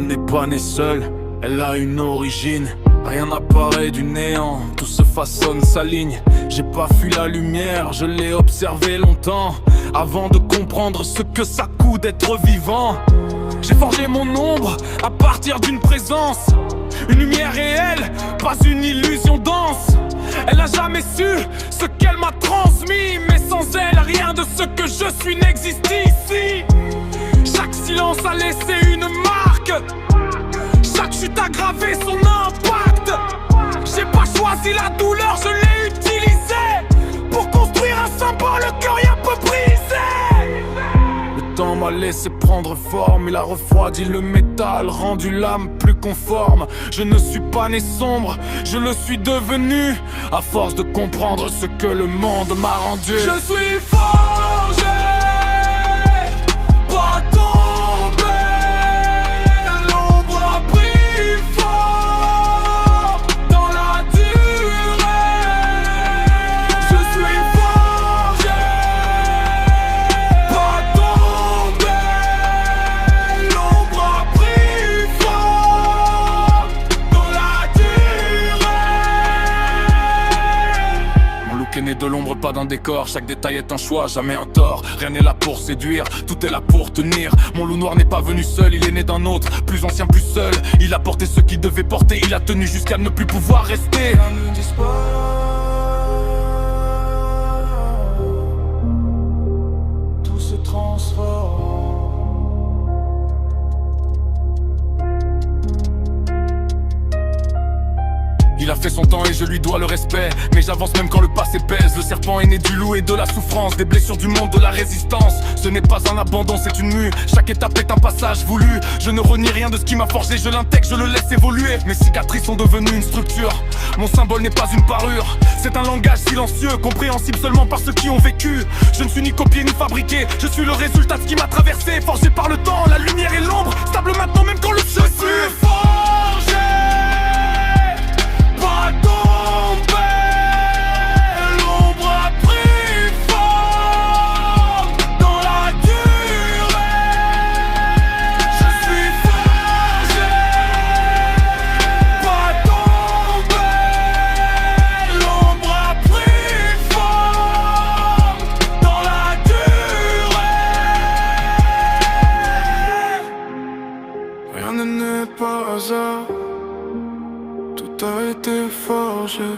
monde n'est pas né seul, elle a une origine. Rien n'apparaît du néant, tout se façonne, s'aligne. J'ai pas fui la lumière, je l'ai observé longtemps avant de comprendre ce que ça coûte d'être vivant. J'ai forgé mon ombre à partir d'une présence, une lumière réelle, pas une illusion dense. Elle a jamais su ce qu'elle m'a transmis, mais sans elle, rien de ce que je suis n'existe ici. Chaque silence a laissé une marque, chaque chute a gravé son impact. J'ai pas choisi la douleur, je l'ai utilisée pour construire un symbole que rien peut briser. Le temps m'a laissé prendre forme, il a refroidi le métal, rendu l'âme plus conforme. Je ne suis pas né sombre, je le suis devenu, à force de comprendre ce que le monde m'a rendu. Je suis forgé, pas tombé, l'ombre a pris forme dans la durée. Je suis forgé, pas tombé, l'ombre a pris forme dans la durée. Mon look est né de l'ombre, pas d'un décor. Chaque détail est un choix, jamais un tort. Rien n'est là pour séduire, tout est là pour tenir. Mon loup noir n'est pas venu seul, il est né d'un autre, plus ancien, plus seul. Il a porté ce qu'il devait porter, il a tenu jusqu'à ne plus pouvoir rester. Rien ne disparaît, tout se transforme. Il a fait son temps et je lui dois le respect, mais j'avance même quand le passé pèse. Le serpent est né du loup et de la souffrance, des blessures du monde, de la résistance. Ce n'est pas un abandon, c'est une mue. Chaque étape est un passage voulu. Je ne renie rien de ce qui m'a forgé, je l'intègre, je le laisse évoluer. Mes cicatrices sont devenues une structure, mon symbole n'est pas une parure. C'est un langage silencieux, compréhensible seulement par ceux qui ont vécu. Je ne suis ni copié ni fabriqué, je suis le résultat de ce qui m'a traversé. Forgé par le temps, la lumière et l'ombre, stable maintenant même quand le feu est forgé. Pas tombé, l'ombre a pris forme dans la durée. Je suis forgé, pas tombé, l'ombre a pris forme dans la durée. Rien ne n'est pas hasard, tout a été forgé.